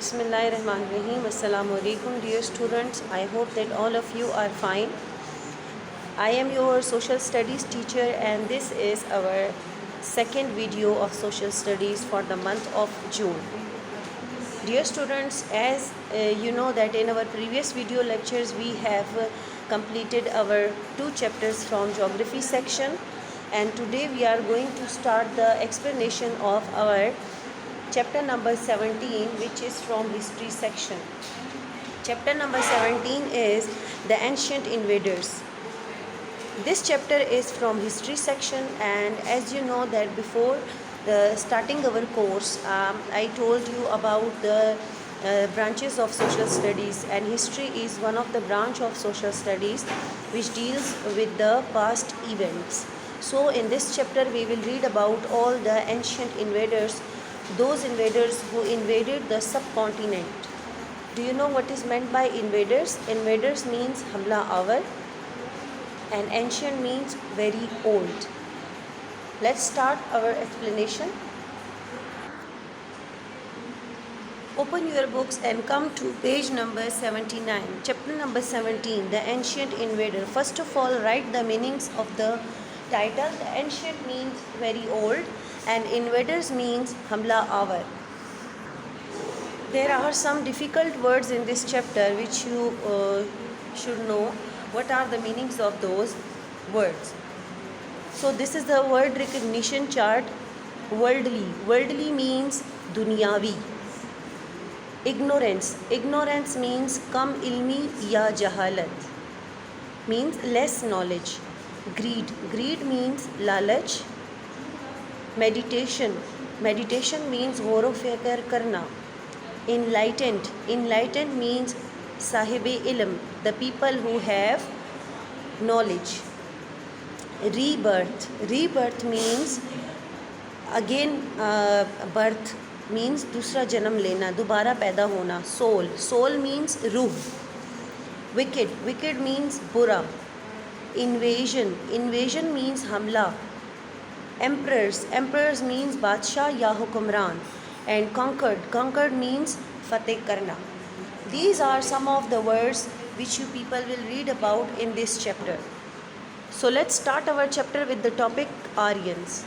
Bismillahirrahmanirrahim. Assalamu alaikum, dear students. I hope that all of you are fine. I am your social studies teacher, and this is our second video of social studies for the month of June. Dear students, as you know that in our previous video lectures we have completed our 2 chapters from geography section, and today we are going to start the explanation of our chapter number 17, which is from history section. Chapter number 17 is the ancient invaders. This chapter is from history section, and as you know that before starting our course, I told you about the branches of social studies, and history is one of the branch of social studies which deals with the past events. So in this chapter we will read about all the ancient invaders, those invaders who invaded the subcontinent. Do you know what is meant by invaders? Invaders means hamla avar, and ancient means very old. Let's start our explanation. Open your books and come to page number 79. Chapter number 17, the ancient invader. First of all, write the meanings of the title. The ancient means very old, and invaders means hamla avar. There are some difficult words in this chapter which you should know. What are the meanings of those words? So this is the word recognition chart. Worldly. Worldly means dunyavi. Ignorance. Ignorance means kam ilmi ya jahalat, means less knowledge. Greed. Greed means lalach. Meditation. Meditation means ghaur o fikr karna. Enlightened. Enlightened means sahibe ilm, the people who have knowledge. Rebirth. Rebirth means again birth, means दूसरा जन्म लेना, दोबारा पैदा होना. Soul. Soul means रूह. Wicked. Wicked means बुरा. Invasion. Invasion means हमला. Emperors. Emperors means बादशाह या हुक्मरान. And conquered. Conquered means fateh karna. These are some of the words which you people will read about in this chapter. So let's start our chapter with the topic Aryans.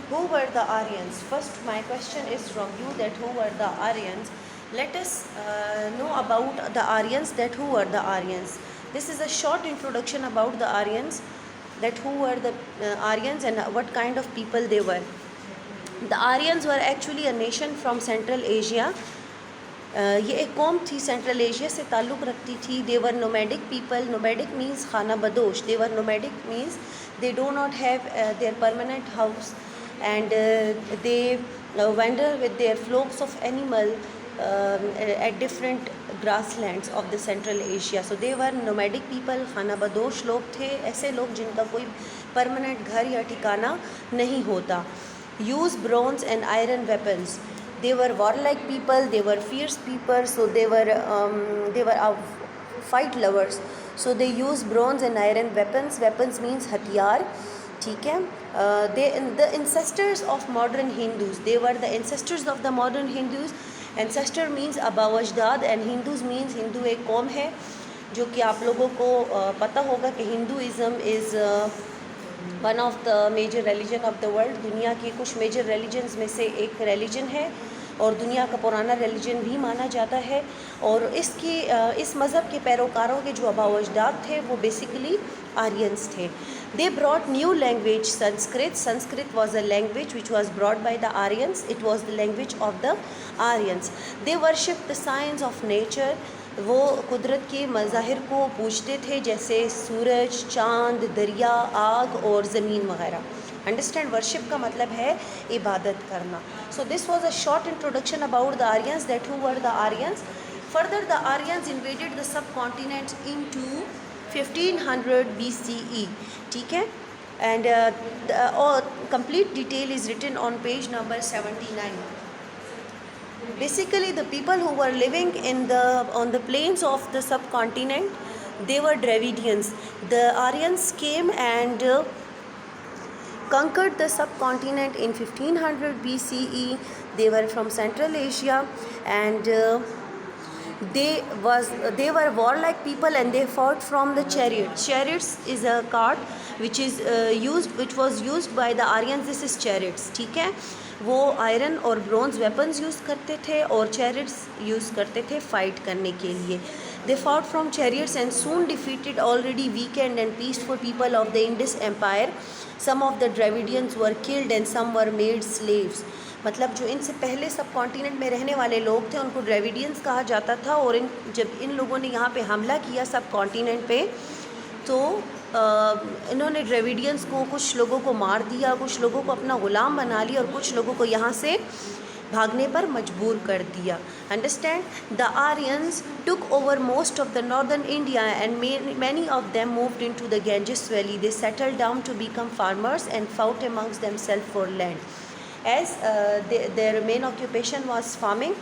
Who were the Aryans? First, my question is from you, that who were the Aryans? Let us know about the Aryans, that who were the Aryans. This is a short introduction about the Aryans, that who were the Aryans and what kind of people they were. The Aryans were actually a nation from Central Asia. ये एक कौम थी, central Asia से ताल्लुक़ रखती थी. They were nomadic people. Nomadic means खाना बदोश. They were nomadic means they do not have their permanent house, and they wander with their flocks of animal at different grasslands of the Central Asia. So they were nomadic people. खाना बदोश लोग थे, ऐसे लोग जिनका कोई permanent घर या ठिकाना नहीं होता. Use bronze and iron weapons. They were warlike people. They were fierce people. So they were fight lovers. So they use bronze and iron weapons. Weapons means हथियार. ठीक है. The ancestors of modern Hindus. They were the ancestors of the modern Hindus. Ancestor means अबावजदाद, and Hindus means Hindu एक कौम है, जो कि आप लोगों को पता होगा कि Hinduism is one of the major religion of the world. दुनिया के कुछ मेजर रिलीजन्स में से एक रिलीजन है, और दुनिया का पुराना रिलीजन भी माना जाता है. और इस मज़हब के पैरोकारों के जो आबावजदाद थे वो बेसिकली आर्यंस थे. They brought new language, Sanskrit. Sanskrit was a language which was brought by the Aryans. It was the language of the Aryans. They worshipped the signs of nature. वो कुदरत के मज़ाहिर को पूजते थे, जैसे सूरज, चाँद, दरिया, आग और ज़मीन वगैरह. Understand, worship का मतलब है इबादत करना. So this was a short introduction about the Aryans, that who were the Aryans. Further, the Aryans invaded the subcontinent into 1500 BCE. ठीक है. And the complete detail is written on page number 79. Basically, the people who were living on the plains of the subcontinent, they were Dravidians. The Aryans came and conquered the subcontinent in 1500 BCE. They were from Central Asia, and they were warlike people, and they fought from the chariots. Chariots is a cart which was used by the Aryans. This is chariots, ठीक है. वो iron और bronze weapons use करते थे और चैरिट्स use करते थे fight करने के लिए. They fought from chariots and soon defeated already weakened and peaceful people of the Indus Empire. Some of the Dravidians were killed and some were made slaves. मतलब जो इनसे पहले सब कॉन्टिनेंट में रहने वाले लोग थे उनको ड्रेविडियंस कहा जाता था, और जब इन लोगों ने यहाँ पे हमला किया सब कॉन्टिनेंट पे, तो इन्होंने ड्रेविडियंस को, कुछ लोगों को मार दिया, कुछ लोगों को अपना ग़ुलाम बना लिया और कुछ लोगों को यहाँ से भागने पर मजबूर कर दिया. Understand. The Aryans took over most of the northern India and many of them moved into the Ganges valley. They settled down to become farmers and fought amongst themself for land. As their main occupation was farming,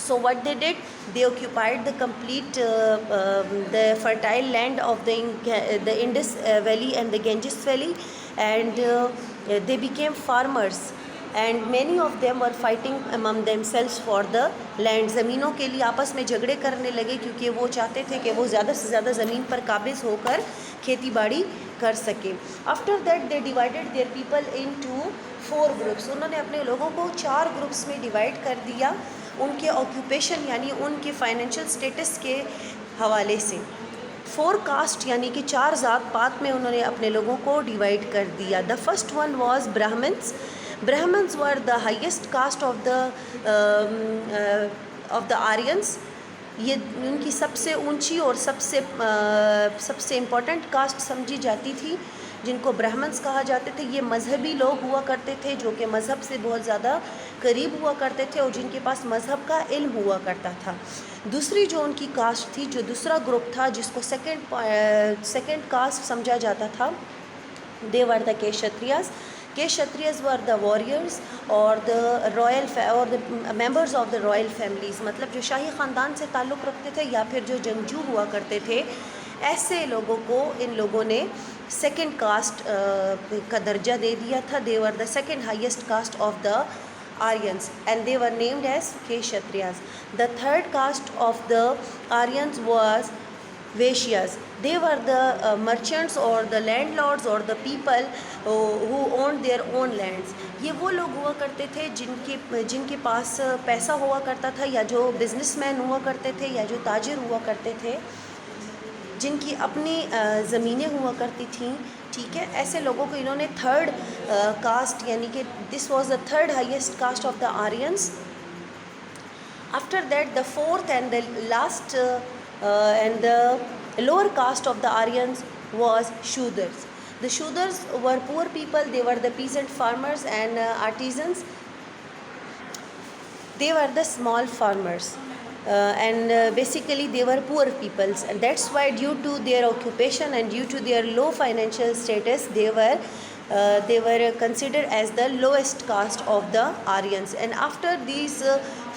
so what they did, they occupied the complete the fertile land of the Indus Valley and the Ganges Valley, and they became farmers, and many of them were fighting among themselves for the land. ज़मीनों के लिए आपस में झगड़े करने लगे क्योंकि वो चाहते थे कि वो ज़्यादा से ज़्यादा ज़मीन पर काबिज होकर खेती बाड़ी कर सके. After that they divided their people into 4 groups. उन्होंने अपने लोगों को 4 ग्रुप्स में डिवाइड कर दिया उनके ऑक्यूपेशन यानी उनके फाइनेंशियल स्टेटस के हवाले से. 4 कास्ट यानी कि 4 ज़ात पात में उन्होंने अपने लोगों को डिवाइड कर दिया. The first one was Brahmins. Brahmins were the highest caste of the Aryans. ये उनकी सबसे ऊंची और सबसे इम्पोर्टेंट कास्ट समझी जाती थी, जिनको ब्राह्मण्स कहा जाते थे. ये मजहबी लोग हुआ करते थे जो कि मज़हब से बहुत ज़्यादा करीब हुआ करते थे और जिनके पास मज़हब का इल्म हुआ करता था. दूसरी जो उनकी कास्ट थी, जो दूसरा ग्रुप था जिसको सेकेंड कास्ट समझा जाता था, they were the Kshatriyas. Kshatriyas were the warriors or the members of the royal families. मतलब जो शाही ख़ानदान से ताल्लुक़ रखते थे या फिर जो जंगजू हुआ करते थे, ऐसे लोगों को इन लोगों ने सेकंड कास्ट का दर्जा दे दिया था. They were the second highest caste of the Aryans and they were named as Kshatriyas. The third caste of the Aryans was Vaishyas. They were the merchants or the landlords or the people who owned their own lands. ये वो लोग हुआ करते थे जिनके पास पैसा हुआ करता था, या जो बिजनेसमैन हुआ करते थे, या जो ताजिर हुआ करते थे, जिनकी अपनी ज़मीनें हुआ करती थीं. ठीक है, ऐसे लोगों को इन्होंने थर्ड कास्ट यानी कि this was the third highest caste of the Aryans. After that the fourth and the last and the lower caste of the Aryans was Shudras. The Shudras were poor people. They were the peasant farmers and artisans. They were the small farmers and basically they were poor peoples, and that's why due to their occupation and due to their low financial status they were considered as the lowest caste of the Aryans. And after these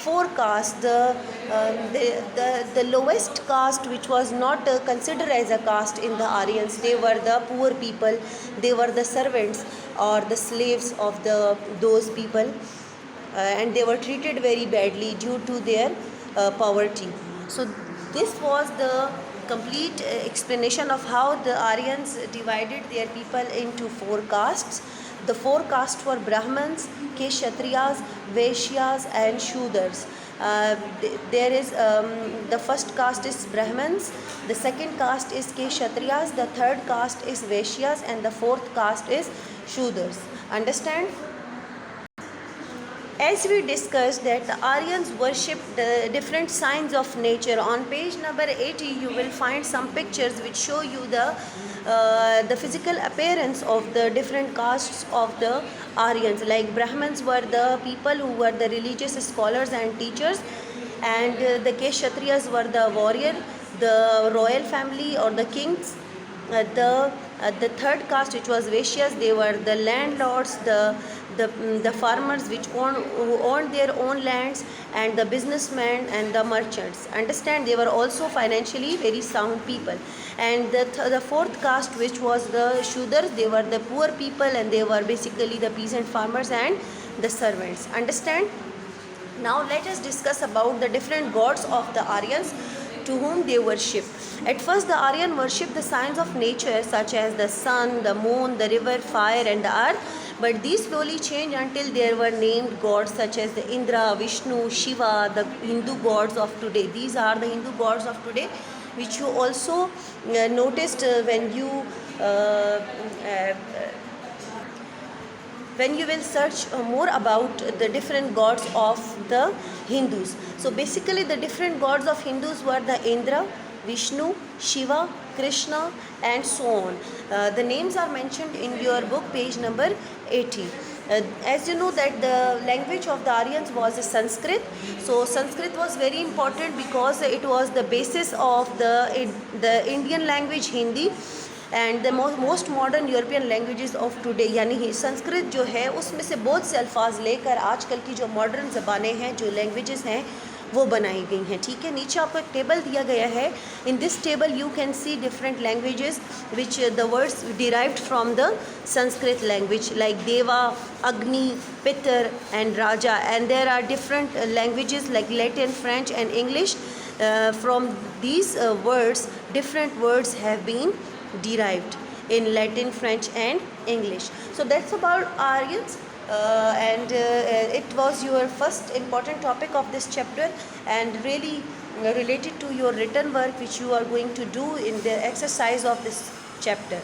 4 castes, the lowest caste, which was not considered as a caste in the Aryans, they were the poor people. They were the servants or the slaves of those people, and they were treated very badly due to their poverty. So this was the complete explanation of how the Aryans divided their people into 4 castes. The 4 castes were Brahmins, Kshatriyas, Vaishyas and Shudras. There is the first caste is Brahmins, the second caste is Kshatriyas, the third caste is Vaishyas, and the fourth caste is Shudras. Understand? As we discussed that the Aryans worshipped different signs of nature. On page number 80 you will find some pictures which show you the physical appearance of the different castes of the Aryans. Like Brahmins were the people who were the religious scholars and teachers, and the Kshatriyas were the warrior, the royal family or the kings. The third caste, which was Vaishyas, they were the landlords, the farmers who owned their own lands, and the businessmen and the merchants. Understand, they were also financially very sound people. And the fourth caste, which was the Shudras, they were the poor people, and they were basically the peasant farmers and the servants. Understand? Now let us discuss about the different gods of the Aryans to whom they worship. At first, the Aryan worshipped the signs of nature such as the sun, the moon, the river, fire, and the earth. But these slowly changed until there were named gods such as the Indra, Vishnu, Shiva, the Hindu gods of today. These are the Hindu gods of today, which you also noticed when you will search more about the different gods of the Hindus. So basically the different gods of Hindus were the Indra, Vishnu, Shiva, Krishna, and so on. The names are mentioned in your book, page number 80. As you know that the language of the Aryans was Sanskrit. So Sanskrit was very important because it was the basis of the Indian language Hindi and the most modern European languages of today. यानी संस्कृत जो है उसमें से बहुत से अल्फाज लेकर आजकल की जो मॉडर्न ज़बानें हैं, जो लैंग्वेजेस हैं, वो बनाई गई हैं. ठीक है, नीचे आपको एक टेबल दिया गया है. In this table you can see different languages which the words derived from the Sanskrit language like deva, agni, pitar and raja. And there are different languages like Latin, French and English. From these words, different words have been derived in Latin, French and English. So that's about Aryans, and it was your first important topic of this chapter, and really related to your written work which you are going to do in the exercise of this chapter.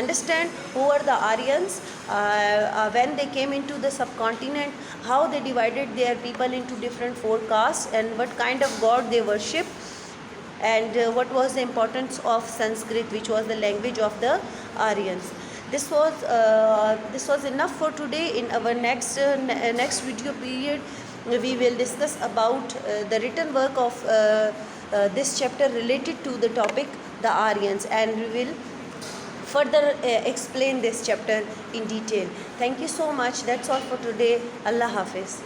Understand who are the Aryans, when they came into the subcontinent, how they divided their people into different four castes, and what kind of god they worship, and what was the importance of Sanskrit, which was the language of the Aryans. This was enough for today. In our next video period, we will discuss about the written work of this chapter related to the topic the Aryans, and we will further explain this chapter in detail. Thank you so much. That's all for today. Allah Hafiz.